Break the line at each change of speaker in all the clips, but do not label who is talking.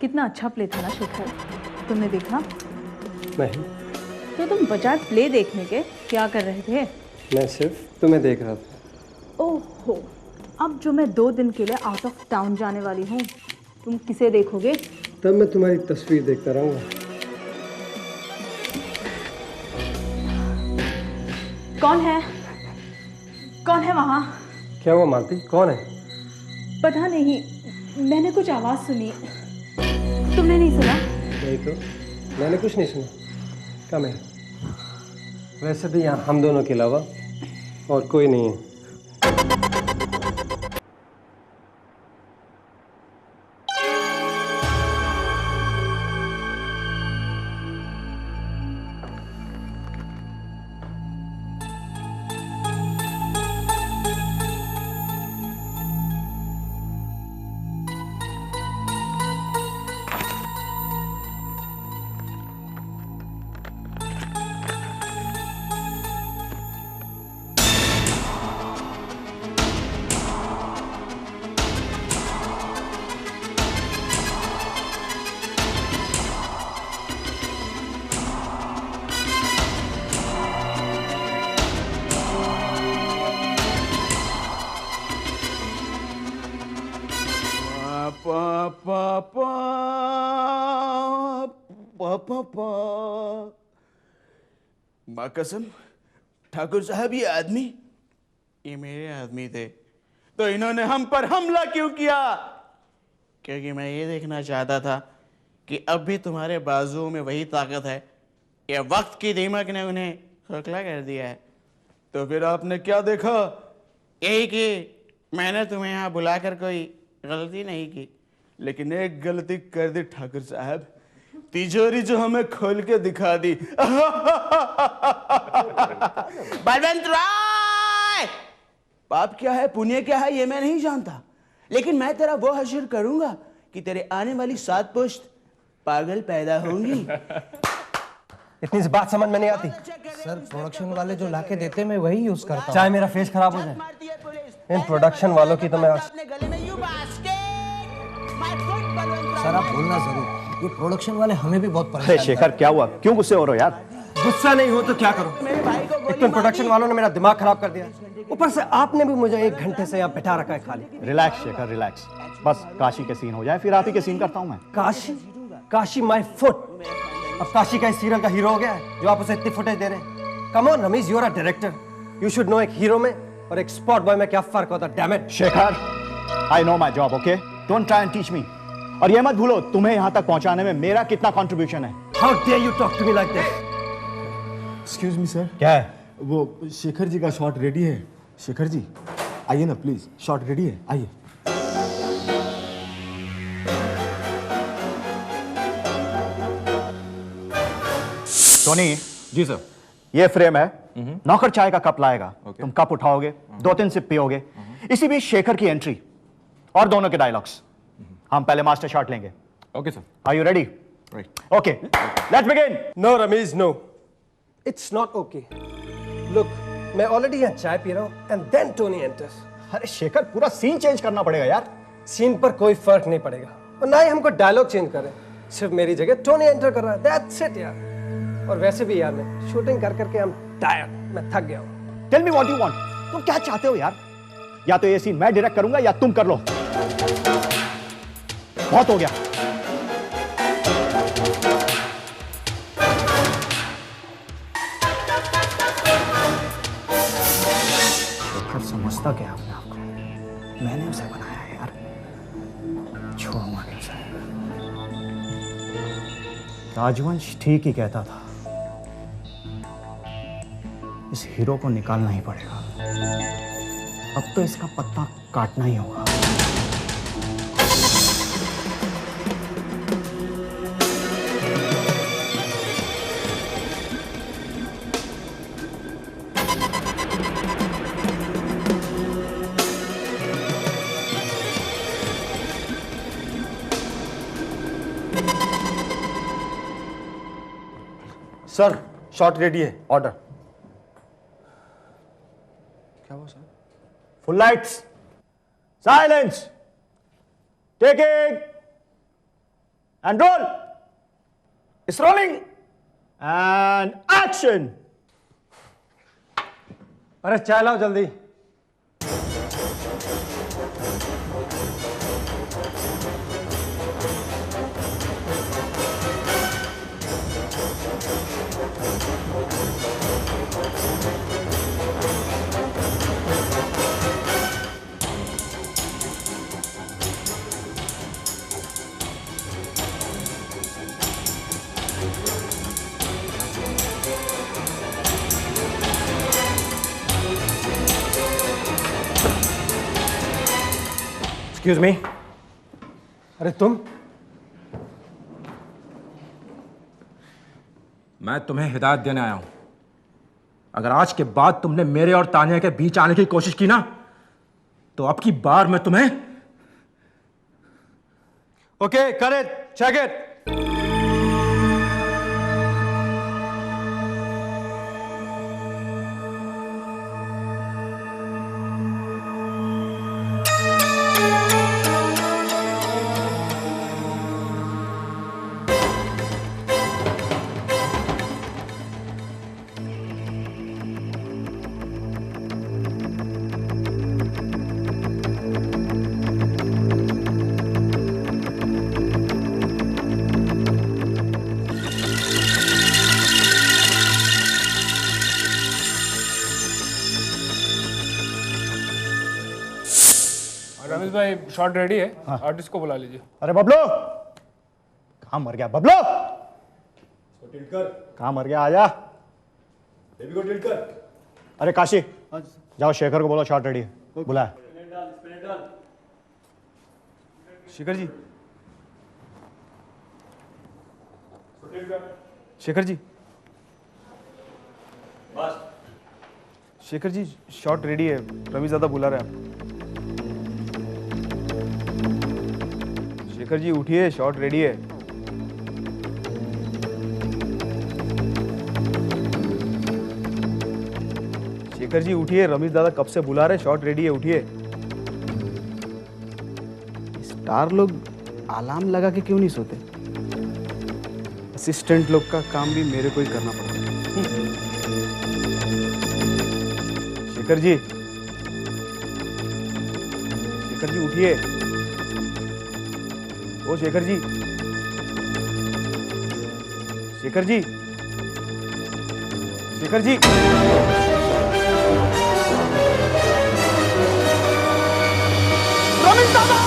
कितना अच्छा प्ले था ना शेखर, तुमने देखा?
नहीं।
तो तुम बजाय प्ले देखने के क्या कर रहे थे?
मैं सिर्फ तुम्हें देख रहा था।
ओहो, अब जो मैं 2 दिन के लिए आउट ऑफ टाउन जाने वाली हूँ, तुम किसे देखोगे?
तब मैं तुम्हारी तस्वीर देखता रहूंगा।
कौन है? कौन है वहाँ?
क्या हुआ मालती, कौन है?
पता नहीं, मैंने कुछ आवाज़ सुनी। तुमने नहीं सुना?
नहीं तो, मैंने कुछ नहीं सुना। कम है। वैसे भी यहाँ हम दोनों के अलावा और कोई नहीं है।
माँ कसम, ठाकुर साहब ये आदमी, ये मेरे आदमी थे, तो इन्होंने हम पर हमला क्यों किया? क्योंकि मैं ये देखना चाहता था कि अब भी तुम्हारे बाजुओं में वही ताकत है या वक्त की दीमक ने उन्हें खोखला कर दिया है। तो फिर आपने क्या देखा? यही कि मैंने तुम्हें यहाँ बुलाकर कोई गलती नहीं की, लेकिन एक गलती कर दी ठाकुर साहब, तिजोरी जो हमें खोल के दिखा दी। बलवंत राय, पाप क्या है पुण्य क्या है ये मैं नहीं जानता, लेकिन मैं तेरा वो हश्र करूंगा कि तेरे आने वाली 7 पुश्त पागल पैदा होंगी।
इतनी सी बात समझ में नहीं आती।
सर, प्रोडक्शन वाले जो लाके देते मैं वही यूज करता हूँ।
चाहे मेरा फेस खराब हो जाए, इन प्रोडक्शन वालों की तो मैं
सर आप बोलना जरूर, ये प्रोडक्शन वाले हमें भी बहुत
अरे
परेशान
शेखर, क्या हुआ? क्यों गुस्से हो रहे हो यार?
गुस्सा नहीं हो तो क्या करूं? एक तो प्रोडक्शन वालों ने मेरा दिमाग खराब कर दिया, ऊपर से आपने भी मुझे 1 घंटे से यहाँ बैठा रखा है खाली।
Relax Shekhar, relax. बस काशी के सीन हो जाए, फिर आप ही के सीन करता हूँ मैं।
काशी? Kashi my foot. अब काशी का इस सीरियल का हीरो हो गया है जो आप उसे इतनी फुटेज दे रहे हैं। Come on Ramiz, you are a director, you should know एक हीरो में और एक स्पॉट बॉय में क्या फर्क होता है। Damn it
Shekhar, I know my job, okay? Don't try and teach me. और ये मत भूलो, तुम्हें यहाँ तक पहुंचाने में मेरा कितना कंट्रीब्यूशन है।
How dare you talk to me like this?
Excuse me sir.
क्या है?
वो शेखर जी का शॉट रेडी है। शेखर जी आइए ना प्लीज, शॉट रेडी है, आइए।
टोनी
जी सर।
ये फ्रेम है, नौकर चाय का कप लाएगा, तुम कप उठाओगे, 2-3 सिप पियोगे, इसी बीच शेखर की एंट्री और दोनों के डायलॉग्स। हम पहले मास्टर शॉट लेंगे।
Okay sir.
Are you ready?
Right.
Okay, let's begin.
No Ramiz, no, it's not okay. Look, मैं ऑलरेडी यहाँ चाय पी रहा हूँ एंड देन टोनी एंटर्स।
अरे शेखर, पूरा सीन चेंज करना पड़ेगा यार।
सीन पर कोई फर्क नहीं पड़ेगा और ना ही हमको डायलॉग चेंज करें, सिर्फ मेरी जगह टोनी एंटर कर रहा है, दैट्स इट यार। और वैसे भी यार मैं शूटिंग कर करके I'm tired, मैं थक गया हूँ।
Tell me what you want. तुम क्या चाहते हो यार? या तो ये सीन मैं डायरेक्ट करूंगा या तुम कर लो। बहुत हो गया। शेखर समझता क्या अपने आप को? मैंने उसे बनाया है यार, छोड़ूंगा नहीं उसे। राजवंश ठीक ही कहता था, इस हीरो को निकालना ही पड़ेगा। अब तो इसका पत्ता काटना ही होगा।
सर शॉट रेडी है, ऑर्डर। क्या हुआ sir?
Full lights, silence, taking and roll, it's rolling and action.
अरे चाय लाओ जल्दी। Excuse me. अरे तुम?
मैं तुम्हें हिदायत देने आया हूं। अगर आज के बाद तुमने मेरे और तानिया के बीच आने की कोशिश की ना, तो अब की बार मैं तुम्हें।
Okay, correct, check it.
Ramesh bhai shot ready है। आर्टिस्ट को बुला लीजिए।
अरे बबलू, कहाँ मर गया बबलू? कहाँ मर गया? आजा। अरे काशी, जाओ शेखर को बोलो शॉट रेडी है। बुलाया।
शेखर जी, शेखर जी, शेखर जी, शॉट रेडी है। रवि ज़्यादा बुला रहे हैं आप। शेखर जी उठिए, शॉट रेडी है। शेखर जी उठिए, रमेश दादा कब से बुला रहे, शॉट रेडी है, उठिए। स्टार लोग अलार्म लगा के क्यों नहीं सोते? असिस्टेंट लोग का काम भी मेरे को ही करना पड़ता है। शेखर जी, शेखर जी उठिए। ओ शेखर जी, शेखर जी, शेखर जी। रमेश दादा!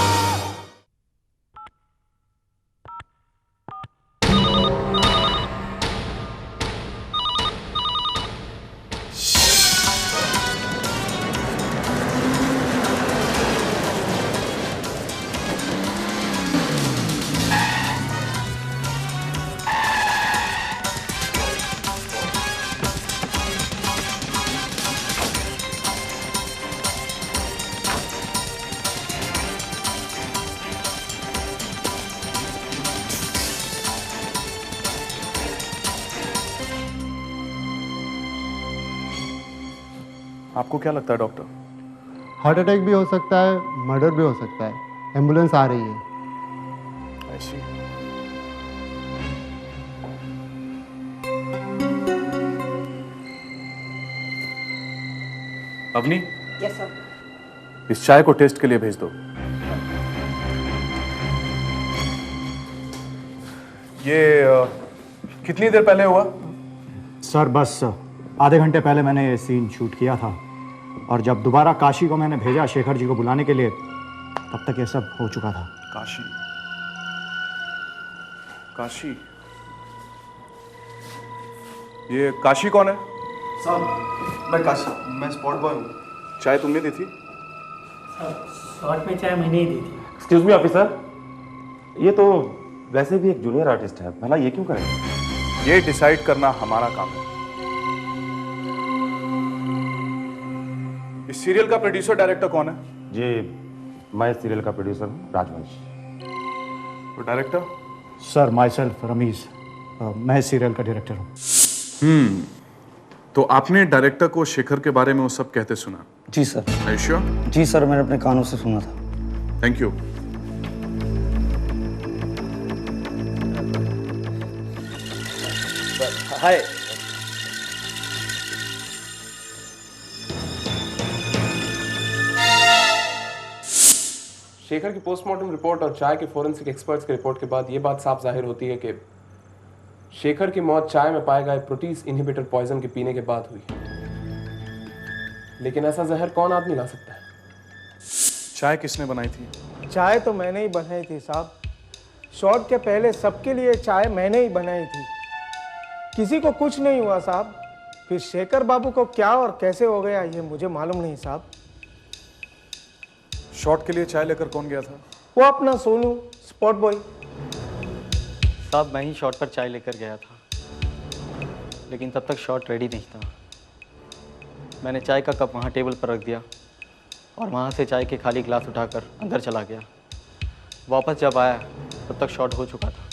आपको क्या लगता है डॉक्टर?
हार्ट अटैक भी हो सकता है, मर्डर भी हो सकता है। एम्बुलेंस आ रही है।
I see. Avani,
yes sir.
इस चाय को टेस्ट के लिए भेज दो। ये कितनी देर पहले हुआ?
सर बस आधे घंटे पहले मैंने ये सीन शूट किया था, और जब दोबारा काशी को मैंने भेजा शेखर जी को बुलाने के लिए, तब तक ये सब हो चुका था।
काशी, काशी, ये काशी कौन है?
साहब मैं काशी, मैं स्पॉट बॉय हूँ।
चाय तुमने दी थी?
शॉर्ट में चाय मैंने ही दी थी।
एक्सक्यूज मी ऑफिसर, ये तो वैसे भी एक जूनियर आर्टिस्ट है, भला ये क्यों करेंगे?
ये डिसाइड करना हमारा काम है। इस सीरियल का प्रोड्यूसर डायरेक्टर कौन है?
जी मैं इस सीरियल का प्रोड्यूसर हूँ, राजवंश।
तो director?
Sir myself Ramiz, मैं इस सीरियल का डायरेक्टर हूँ।
तो आपने डायरेक्टर को शेखर के बारे में वो सब कहते सुना?
जी सर।
Are you sure?
जी सर, मैंने अपने कानों से सुना था।
Thank you.
हाय।
शेखर की पोस्टमार्टम रिपोर्ट और चाय के फोरेंसिक एक्सपर्ट्स की रिपोर्ट के बाद यह बात साफ जाहिर होती है कि शेखर की मौत चाय में पाए गए प्रोटीज इनहिबिटर पॉइजन के पीने के बाद हुई। लेकिन ऐसा जहर कौन आदमी ला सकता है?
चाय किसने बनाई थी?
चाय तो मैंने ही बनाई थी साहब। शॉट के पहले सबके लिए चाय मैंने ही बनाई थी। किसी को कुछ नहीं हुआ साहब। फिर शेखर बाबू को क्या और कैसे हो गया ये मुझे मालूम नहीं साहब।
शॉट के लिए चाय लेकर कौन गया था?
वो अपना सोनू स्पॉट बॉय।
साहब मैं ही शॉट पर चाय लेकर गया था, लेकिन तब तक शॉट रेडी नहीं था। मैंने चाय का कप वहाँ टेबल पर रख दिया और वहाँ से चाय के खाली गिलास उठाकर अंदर चला गया। वापस जब आया तब तक शॉट हो चुका था।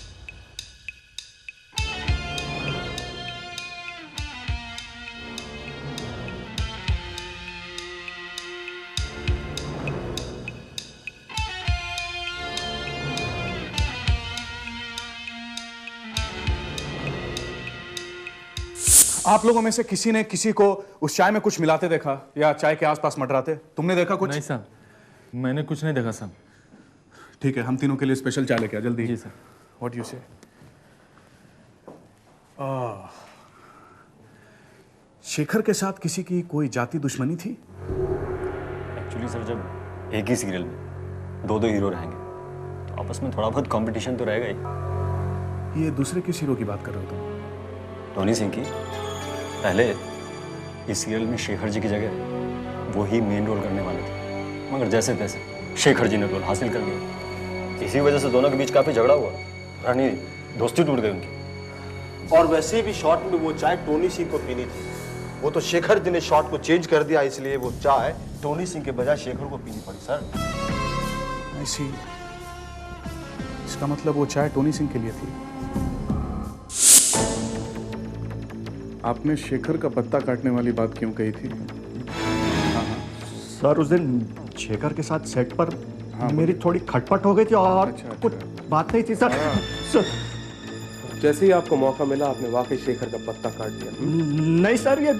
आप लोगों में से किसी ने किसी को उस चाय में कुछ मिलाते देखा या चाय के आसपास मंडराते? तुमने देखा कुछ?
नहीं सर, मैंने कुछ नहीं देखा सर।
ठीक है, हम तीनों के लिए स्पेशल चाय लेके आ जल्दी।
जी सर।
व्हाट यू से? शेखर के साथ किसी की कोई जाति दुश्मनी थी?
एक्चुअली सर, जब एक ही सीरियल में दो हीरो रहेंगे तो आपस में थोड़ा बहुत कंपटीशन तो रहेगा ही।
ये दूसरे किस हीरो की बात कर रहे हो तुम?
टोनी सिंह की। पहले इस सीरियल में शेखर जी की जगह वो ही मेन रोल करने वाले थे, मगर जैसे तैसे शेखर जी ने रोल हासिल कर लिया। इसी वजह से दोनों के बीच काफी झगड़ा हुआ, यानी दोस्ती टूट गई उनकी।
और वैसे भी शॉट में वो चाय टोनी सिंह को पीनी थी। वो तो शेखर जी ने शॉट को चेंज कर दिया, इसलिए वो चाय टोनी सिंह के बजाय शेखर को पीनी पड़ी सर।
ऐसी, इसका मतलब वो चाय टोनी सिंह के लिए थी। आपने शेखर का पत्ता काटने वाली बात क्यों कही थी?
सर उस दिन शेखर के साथ सेट पर मेरी थोड़ी खटपट हो गई थी और कुछ बात नहीं थी सर। सर
जैसे ही आपको मौका मिला आपने वाकई शेखर का पत्ता काट दिया?
नहीं सर, ये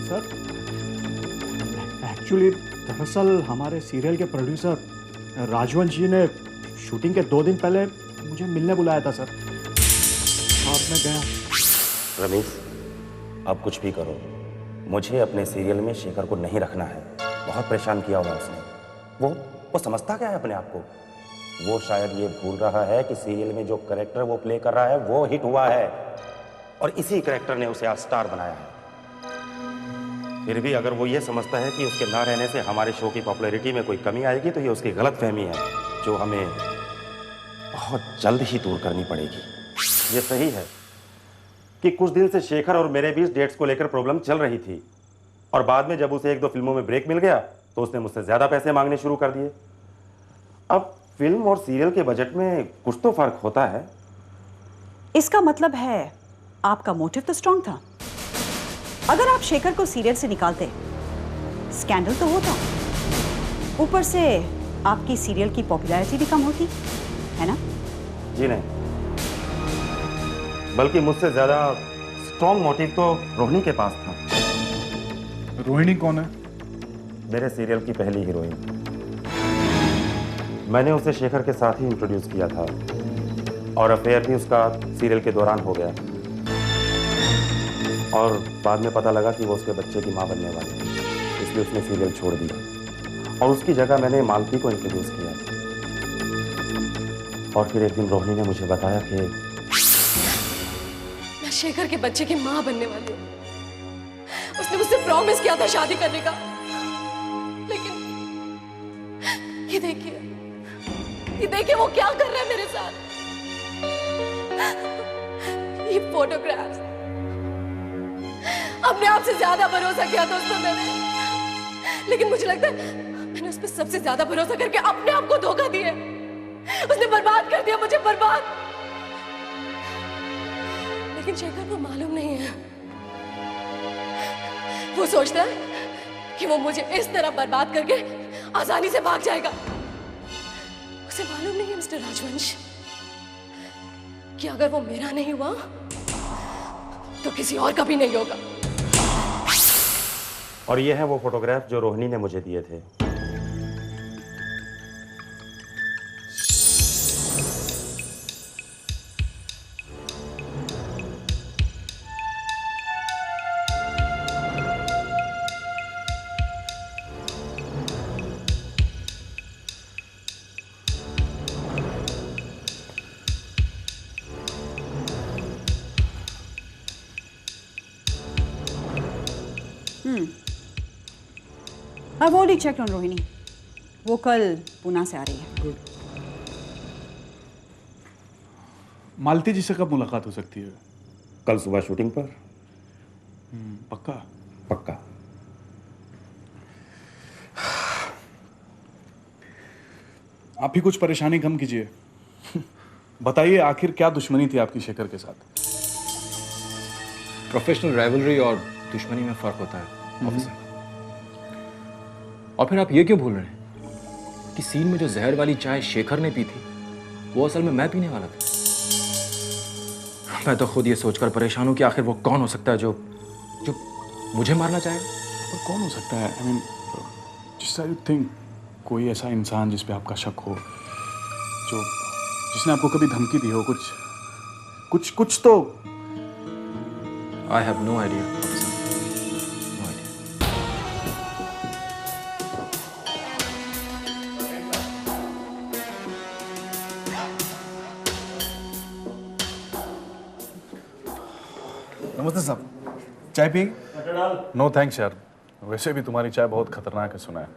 सर एक्चुअली दरअसल हमारे सीरियल के प्रोड्यूसर राजवंश जी ने शूटिंग के 2 दिन पहले मुझे मिलने बुलाया था सर, और मैं गया।
रमेश, आप कुछ भी करो, मुझे अपने सीरियल में शेखर को नहीं रखना है। बहुत परेशान किया हुआ उसने। वो समझता क्या है अपने आप को? वो शायद ये भूल रहा है कि सीरियल में जो कैरेक्टर वो प्ले कर रहा है वो हिट हुआ है और इसी कैरेक्टर ने उसे आज स्टार बनाया है। फिर भी अगर वो ये समझता है कि उसके ना रहने से हमारे शो की पॉपुलैरिटी में कोई कमी आएगी, तो ये उसकी गलतफहमी है जो हमें बहुत जल्द ही दूर करनी पड़ेगी। ये सही है कि कुछ दिन से शेखर और मेरे बीच डेट्स को लेकर प्रॉब्लम चल रही थी, और बाद में जब उसे 1-2 फिल्मों में ब्रेक मिल गया तो उसने मुझसे ज्यादा पैसे मांगने शुरू कर दिए। अब फिल्म और सीरियल के बजट में कुछ तो फर्क होता है।
इसका मतलब है आपका मोटिव तो स्ट्रांग था। अगर आप शेखर को सीरियल से निकालते स्कैंडल तो होता, ऊपर से आपकी सीरियल की पॉपुलैरिटी भी कम होती, है ना?
जी नहीं, बल्कि मुझसे ज्यादा स्ट्रॉन्ग मोटिव तो रोहिणी के पास था।
रोहिणी कौन है?
मेरे सीरियल की पहली हीरोइन। मैंने उसे शेखर के साथ ही इंट्रोड्यूस किया था और अफेयर भी उसका सीरियल के दौरान हो गया, और बाद में पता लगा कि वो उसके बच्चे की मां बनने वाली है, इसलिए उसने सीरियल छोड़ दिया और उसकी जगह मैंने मालती को इंट्रोड्यूस किया। और फिर एक दिन रोहिणी ने मुझे बताया कि
मैं शेखर के बच्चे की मां बनने वाली हूँ। उसने मुझसे प्रॉमिस किया था शादी करने का, लेकिन ये देखिए वो क्या कर रहा है मेरे साथ। ये फोटोग्राफ्स, अपने आप से ज्यादा भरोसा किया था उस पर मैंने, लेकिन मुझे लगता है मैंने उस पर सबसे ज्यादा भरोसा करके अपने आप को धोखा दिया। उसने बर्बाद कर दिया मुझे, बर्बाद। लेकिन शेखर को मालूम नहीं है। वो सोचता है कि वो मुझे इस तरह बर्बाद करके आसानी से भाग जाएगा। उसे मालूम नहीं है मिस्टर राजवंश कि अगर वो मेरा नहीं हुआ तो किसी और का भी नहीं होगा।
और ये है वो फोटोग्राफ जो रोहिणी ने मुझे दिए थे।
I've already checked on Rohini. वो कल पुणे से आ रही है।
मालती जी से कब मुलाकात हो सकती है?
कल सुबह शूटिंग पर।
पक्का?
पक्का।
आप ही कुछ परेशानी कम कीजिए। बताइए आखिर क्या दुश्मनी थी आपकी शेखर के साथ?
प्रोफेशनल राइवलरी और दुश्मनी में फर्क होता है ऑफिसर। और फिर आप ये क्यों भूल रहे हैं कि सीन में जो जहर वाली चाय शेखर ने पी थी वो असल में मैं पीने वाला था। मैं तो खुद ये सोचकर परेशान हूं कि आखिर वो कौन हो सकता है जो जो मुझे मारना चाहेगा।
और कौन हो सकता है? आई मीन जिस यू थिंक कोई ऐसा इंसान जिस पे आपका शक हो, जो जिसने आपको कभी धमकी दी हो, कुछ तो।
I have no idea.
नमस्ते साहब, चाय पी? नो थैंक्स यार, वैसे भी तुम्हारी चाय बहुत खतरनाक है सुना है।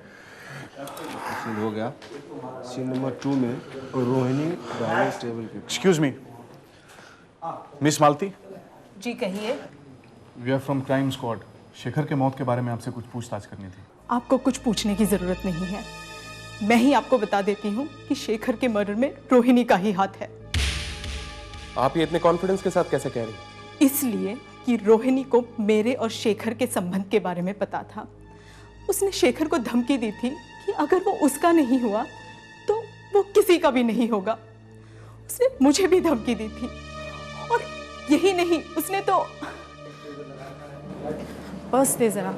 सीन हो गया। सीन नंबर 2 में रोहिणी डाइनिंग टेबल पे।
Excuse me, miss Malti.
जी कहिए।
We are from crime squad. Shekhar के मौत के बारे में आपसे कुछ पूछताछ करनी थी।
आपको कुछ पूछने की जरूरत नहीं है, मैं ही आपको बता देती हूँ कि शेखर के मर्डर में रोहिणी का ही हाथ है।
आप ये इतने कॉन्फिडेंस के साथ कैसे कह रही हैं?
इसलिए कि रोहिणी को मेरे और शेखर के संबंध के बारे में पता था। उसने शेखर को धमकी दी थी कि अगर वो उसका नहीं हुआ तो वो किसी का भी नहीं होगा। उसने मुझे भी धमकी दी थी और यही नहीं, उसने तो बस दे जरा।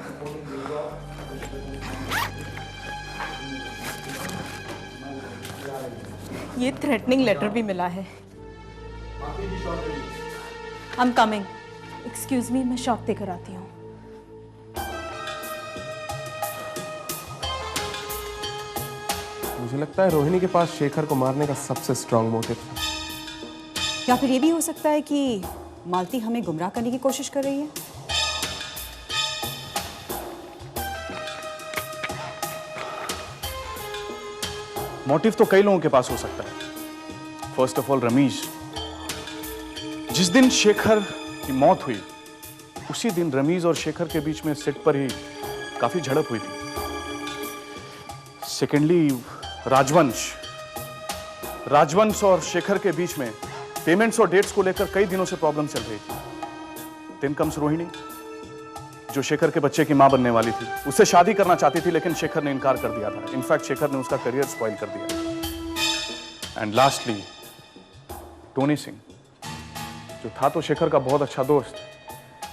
ये थ्रेटनिंग लेटर भी मिला है।
I'm coming. Excuse me, मैं शॉप देकर आती हूँ।
मुझे लगता है रोहिणी के पास शेखर को मारने का सबसे स्ट्रांग मोटिव था।
या फिर ये भी हो सकता है कि मालती हमें गुमराह करने की कोशिश कर रही है।
मोटिव तो कई लोगों के पास हो सकता है। First of all Ramiz. जिस दिन शेखर की मौत हुई उसी दिन रमीज और शेखर के बीच में सेट पर ही काफी झड़प हुई थी। सेकेंडली राजवंश और शेखर के बीच में पेमेंट्स और डेट्स को लेकर कई दिनों से प्रॉब्लम चल रही थी। देन कम्स रोहिणी, जो शेखर के बच्चे की मां बनने वाली थी। उससे शादी करना चाहती थी लेकिन शेखर ने इनकार कर दिया था। इनफैक्ट शेखर ने उसका करियर स्पॉइल कर दिया। एंड लास्टली टोनी सिंह, जो था तो शेखर का बहुत अच्छा दोस्त,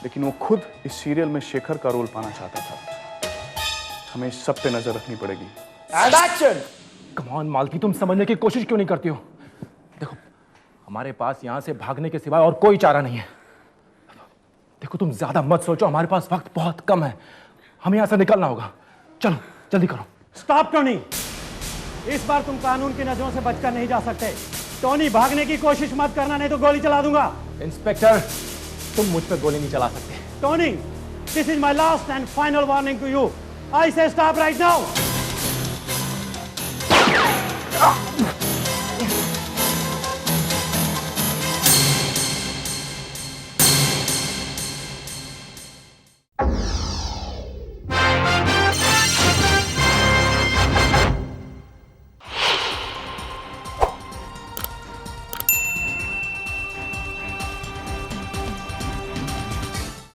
लेकिन वो खुद इस सीरियल में शेखर का रोल पाना चाहता था। हमें इस सब पे नजर रखनी पड़ेगी।
And action! कम ऑन मालती, तुम समझने की कोशिश क्यों नहीं करती हो? देखो, हमारे पास यहां से भागने के सिवाय और कोई चारा नहीं है। देखो, तुम ज्यादा मत सोचो, हमारे पास वक्त बहुत कम है। हमें यहां से निकलना होगा। चलो जल्दी करो।
स्टॉप टोनी, इस बार तुम कानून की नजरों से बचकर नहीं जा सकते। टोनी, भागने की कोशिश मत करना, नहीं तो गोली चला दूंगा।
इंस्पेक्टर, तुम मुझ पर गोली नहीं चला सकते।
Tony, this is my last and final warning to you. I say stop right now.